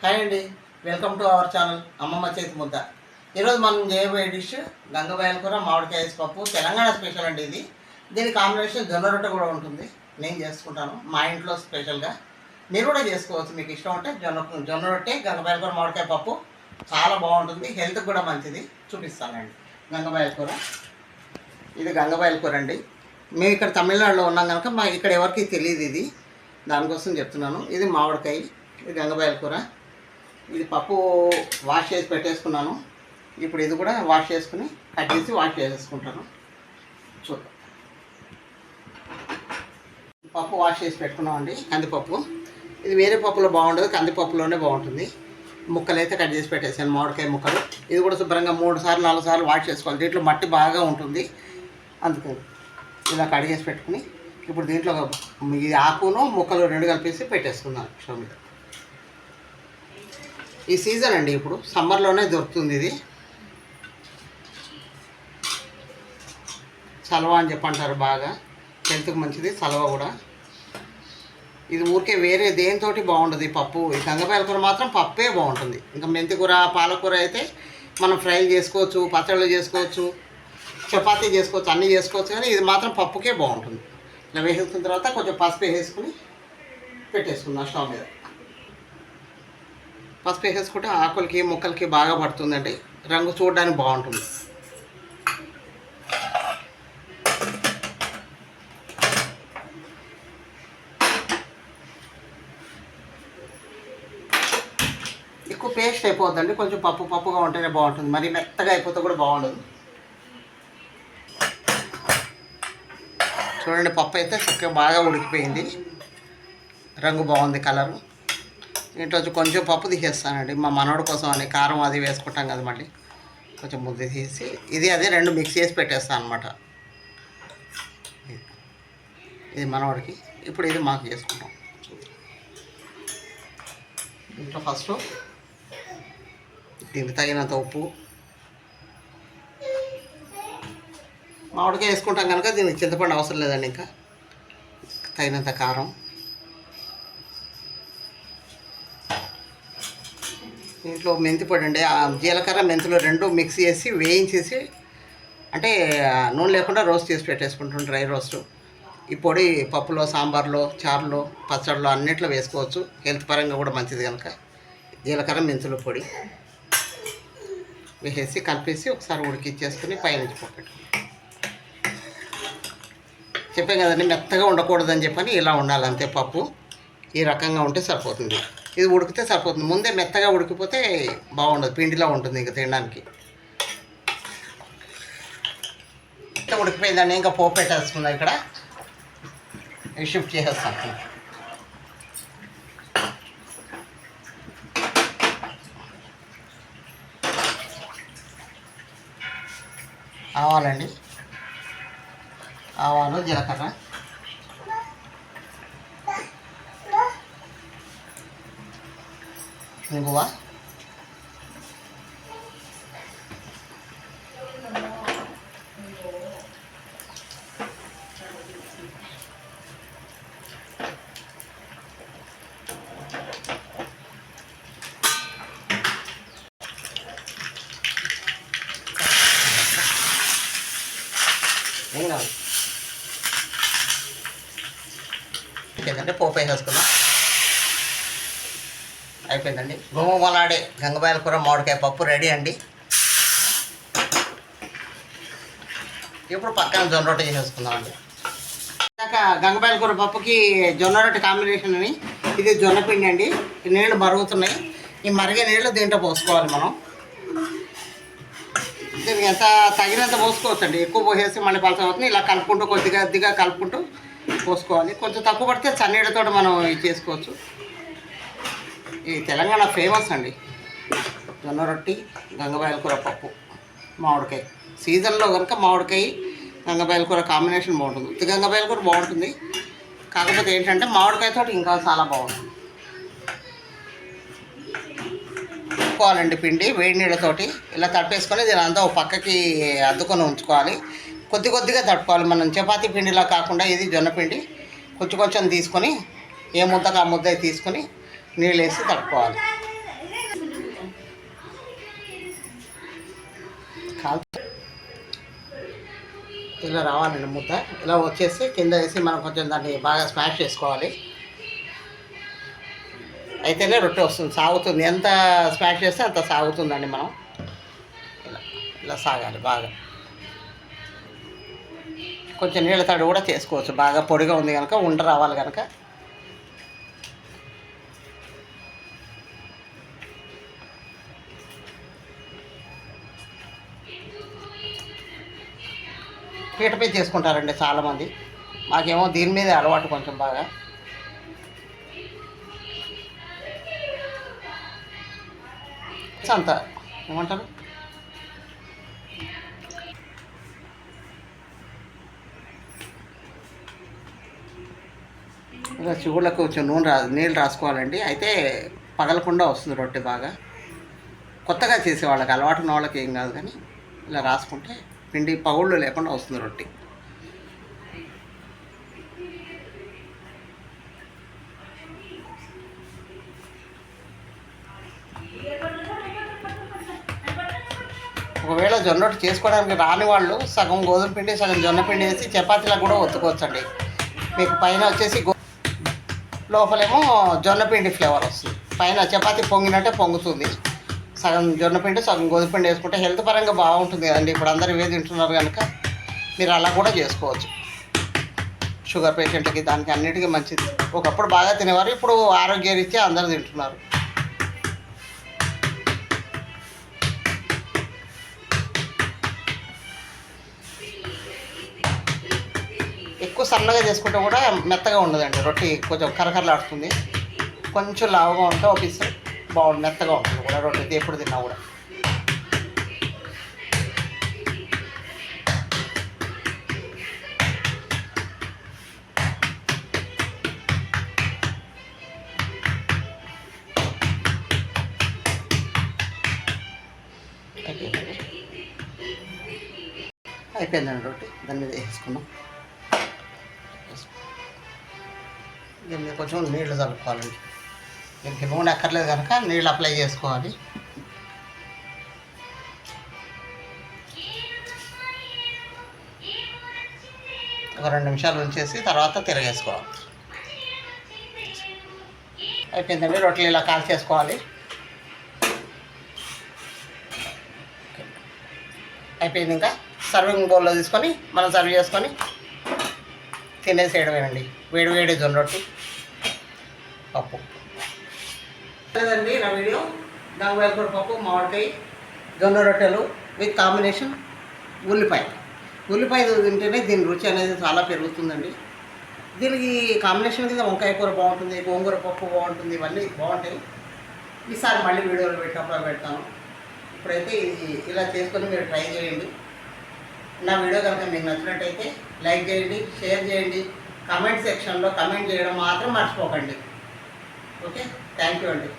Hi అండి, welcome to our channel అమ్మమ్మ చేతి ముద్ద. ఈరోజు మనం చేయబోయే డిష్ గంగబాయల కూర మామిడికాయ పప్పు. తెలంగాణ స్పెషల్ అండి ఇది. దీని కాంబినేషన్ జొన్న రొట్టె కూడా ఉంటుంది. నేను చేసుకుంటాను మా ఇంట్లో స్పెషల్గా. మీరు కూడా చేసుకోవచ్చు, మీకు ఇష్టం ఉంటే. జొన్న రొట్టె గంగబాయల కూర మామిడికాయ పప్పు చాలా బాగుంటుంది, హెల్త్కి కూడా మంచిది. చూపిస్తానండి గంగబాయల కూర. ఇది గంగబాయల కూర అండి. మేము ఇక్కడ తమిళనాడులో ఉన్నాం కనుక ఇక్కడ ఎవరికి తెలియదు ఇది, దానికోసం చెప్తున్నాను. ఇది మామిడికాయ, ఇది గంగబాయల కూర. ఇది పప్పు వాష్ చేసి పెట్టేసుకున్నాను. ఇప్పుడు ఇది కూడా వాష్ చేసుకుని కట్ చేసి వాష్ చేసేసుకుంటాను. చూద్దాం. పప్పు వాష్ చేసి పెట్టుకున్నామండి, కందిపప్పు. ఇది వేరే పప్పులో బాగుండదు, కందిపప్పులోనే బాగుంటుంది. ముక్కలు అయితే కట్ చేసి పెట్టేసాను, మామిడికాయ ముక్కలు. ఇది కూడా శుభ్రంగా 3 సార్లు 4 సార్లు వాష్ చేసుకోవాలి. దీంట్లో మట్టి బాగా ఉంటుంది, అందుకని ఇలా కడిగేసి పెట్టుకుని ఇప్పుడు దీంట్లో ఈ ఆకును ముక్కలు 2 కలిపేసి పెట్టేసుకున్నాను స్టవ్ మీద. ఈ సీజన్ అండి, ఇప్పుడు సమ్మర్లోనే దొరుకుతుంది ఇది. చలవ అని చెప్పంటారు, బాగా హెల్త్కి మంచిది చలవ కూడా. ఇది ఊరికే వేరే దేనితోటి బాగుంటుంది ఈ పప్పు. ఈ గంగబాయల కూర మాత్రం పప్పే బాగుంటుంది. ఇంకా మెంతికూర పాలకూర అయితే మనం ఫ్రై చేసుకోవచ్చు, పచ్చళ్ళు చేసుకోవచ్చు, చపాతీ చేసుకోవచ్చు, అన్నీ చేసుకోవచ్చు. కానీ ఇది మాత్రం పప్పుకే బాగుంటుంది. ఇలా వేసుకున్న తర్వాత కొంచెం పసుపు వేసుకుని పెట్టేసుకుందాం స్టవ్ మీద. పసుపు వేసేసుకుంటే ఆకులకి ముక్కలకి బాగా పడుతుందండి, రంగు చూడడానికి బాగుంటుంది. ఎక్కువ పేస్ట్ అయిపోద్దండి, కొంచెం పప్పుగా ఉంటేనే బాగుంటుంది. మరి మెత్తగా అయిపోతే కూడా బాగుండదు. చూడండి, పప్పు అయితే చక్కగా బాగా ఉడికిపోయింది, రంగు బాగుంది, కలరు. ఇంట్లో కొంచెం పప్పు తీసేస్తానండి, మా మనోడి కోసం అని. కారం అది వేసుకుంటాం కదా, మళ్ళీ కొంచెం ముద్ద తీసి ఇది అదే 2 మిక్స్ చేసి పెట్టేస్తాను అనమాట. ఇది మనోడికి, ఇప్పుడు ఇది మాకు చేసుకుంటాం. ఇంట్లో ఫస్ట్ దీనికి తగినంత ఉప్పు, మామిడికాయ వేసుకుంటాం కనుక దీనికి చింతపండు అవసరం లేదండి. ఇంకా తగినంత కారం, దీంట్లో మెంతి పొడి అండి. జీలకర్ర మెంతులు 2 మిక్స్ చేసి వేయించేసి, అంటే నూనె లేకుండా రోస్ట్ చేసి పెట్టేసుకుంటాం, డ్రై రోస్ట్. ఈ పొడి పప్పులో, సాంబార్లో, చారులో, పచ్చడిలో అన్నిట్లో వేసుకోవచ్చు, హెల్త్ పరంగా కూడా మంచిది కనుక. జీలకర్ర మెంతుల పొడి వేసేసి కలిపేసి ఒకసారి ఉడికిచ్చేసుకుని పైనుంచి పెట్టుకుంటాం. చెప్పాం కదండి, మెత్తగా ఉండకూడదని చెప్పని ఇలా ఉండాలి అంతే. పప్పు ఈ రకంగా ఉంటే సరిపోతుంది. ఇది ఉడికితే సరిపోతుంది. ముందే మెత్తగా ఉడికిపోతే బాగుండదు, పిండిలా ఉంటుంది ఇంకా తినడానికి. ఉడికిపోయిందండి, ఇంకా పోపు పెట్టేసుకుందాం. ఇక్కడ షిఫ్ట్ చేసేస్తాం. ఆవాలండి, ఆవాలు, జీలకర్ర, ఇంగువ, ఇంకేంటంటే పోపు వేసేసుకుందాం. అయిపోయిందండి, గుమగుమలాడే గంగబాయల కూర మామిడికాయ పప్పు రెడీ అండి. ఇప్పుడు పక్కన జొన్న రొట్టె చేసేసుకుందామండి. ఇందాక గంగబాయల కూర పప్పుకి జొన్న రొట్టె కాంబినేషన్ అని ఇది జొన్న పిండి అండి. నీళ్ళు మరుగుతున్నాయి, ఈ మరిగే నీళ్ళు దీంట్లో పోసుకోవాలి మనం. దీనికి ఎంత తగినంత పోసుకోవచ్చు అండి, ఎక్కువ పోసేసి మళ్ళీ పలస అవుతుంది. ఇలా కలుపుకుంటూ కొద్దిగా కలుపుకుంటూ పోసుకోవాలి. కొంచెం తక్కువ పడితే చన్నీళ్ళతో మనం ఇది చేసుకోవచ్చు. ఈ తెలంగాణ ఫేమస్ అండి జొన్న రొట్టి, గంగబాయల కూర పప్పు, మామిడికాయ. సీజన్లో కనుక మామిడికాయ గంగబాయల కూర కాంబినేషన్ బాగుంటుంది. ఉత్తి గంగబాయల కూర బాగుంటుంది, కాకపోతే ఏంటంటే మామిడికాయతో ఇంకా చాలా బాగుంటుంది. తడుపుకోవాలండి పిండి వేడి నీళ్ళతోటి. ఇలా తడిపేసుకొని దీని అంతా ఒక పక్కకి అద్దుకొని ఉంచుకోవాలి. కొద్దిగా తడుపుకోవాలి. మనం చపాతీ పిండిలా కాకుండా ఇది జొన్న పిండి కొంచెం తీసుకొని ఏ ముద్దకు ఆ ముద్ద తీసుకొని నీళ్ళు వేసి తడుపుకోవాలి. కాల్ ఇలా రావాలండి ముద్ద. ఇలా వచ్చేసి కింద వేసి మనం కొంచెం దాన్ని బాగా స్మాష్ చేసుకోవాలి. అయితేనే రొట్టె వస్తుంది, సాగుతుంది. ఎంత స్మాష్ చేస్తే అంత సాగుతుందండి. మనం ఇలా ఇలా సాగాలి బాగా. కొంచెం నీళ్ళ తడి కూడా చేసుకోవచ్చు, బాగా పొడిగా ఉంది కనుక, ఉండ రావాలి కనుక. పీటపై చేసుకుంటారండి చాలామంది. మాకేమో దీని మీద అలవాటు కొంచెం బాగా. అంత ఏమంటారు, ఇలా చిగుళ్ళకు కొంచెం నీళ్ళు రాసుకోవాలండి. అయితే పగలకుండా వస్తుంది రొట్టె బాగా. కొత్తగా చేసేవాళ్ళకి, అలవాటు ఉన్న వాళ్ళకి ఏం కాదు, కానీ ఇలా రాసుకుంటే పిండి పగుళ్ళు లేకుండా వస్తుంది రొట్టె. ఒకవేళ జొన్న రొట్టె చేసుకోవడానికి రాని వాళ్ళు సగం గోధుమ పిండి సగం జొన్న పిండి వేసి చపాతీలకు కూడా ఒత్తుకోవచ్చండి. మీకు పైన వచ్చేసి లోపలేమో జొన్న పిండి ఫ్లేవర్ వస్తుంది. పైన చపాతీ పొంగినట్టే పొంగుతుంది. సగం జొన్న పిండి సగం గోధుమ పిండి వేసుకుంటే హెల్త్ పరంగా బాగుంటుంది కదండి. ఇప్పుడు అందరూ ఇవే తింటున్నారు కనుక మీరు అలా కూడా చేసుకోవచ్చు. షుగర్ పేషెంట్కి దానికి అన్నిటికీ మంచిది. ఒకప్పుడు బాగా తినేవారు, ఇప్పుడు ఆరోగ్యరీత్యా అందరూ తింటున్నారు. ఎక్కువ సన్నగా చేసుకుంటే కూడా మెత్తగా ఉండదండి రొట్టె, కొంచెం కరకరలాడుతుంది. కొంచెం లావుగా ఉంటే ఒక పీస్ బాగుంది, మెత్తగా ఉంటుంది కూడా రొట్టె ఎప్పుడు తిన్నా కూడా. అయిపోయిందండి రొట్టె. దాని మీద వేసుకున్నాం. దీని మీద కొంచెం నీళ్ళు చల్లుకోవాలండి. దీనికి నూనె అక్కర్లేదు కనుక నీళ్ళు అప్లై చేసుకోవాలి. ఒక 2 నిమిషాలు ఉంచేసి తర్వాత తిరగేసుకోవాలి. అయిపోయిందండి. రొట్టెలు ఇలా కాల్ చేసుకోవాలి. అయిపోయింది. ఇంకా సర్వింగ్ బౌల్లో తీసుకొని మనం సర్వ్ చేసుకొని తినేసేయడమేనండి. వేడి వేడి జొన్న రొట్టె పప్పు. లేదండి నా వీడియో గంగవాయల కూర పప్పు, మామిడికాయ, జొన్న రొట్టెలు విత్ కాంబినేషన్ ఉల్లిపాయ తింటేనే దీని రుచి అనేది చాలా పెరుగుతుందండి. దీనికి కాంబినేషన్ కింద వంకాయ కూర బాగుంటుంది, గోంగూర పప్పు బాగుంటుంది, ఇవన్నీ బాగుంటాయి. ఈసారి మళ్ళీ వీడియోలు పెట్టినప్పుడు పెడతాను. ఇప్పుడైతే ఇది ఇలా చేసుకొని మీరు ట్రై చేయండి. నా వీడియో కనుక మీకు నచ్చినట్టయితే లైక్ చేయండి, షేర్ చేయండి, కామెంట్ సెక్షన్లో కామెంట్ చేయడం మాత్రం మర్చిపోకండి. ఓకే, థ్యాంక్ యూ అండి.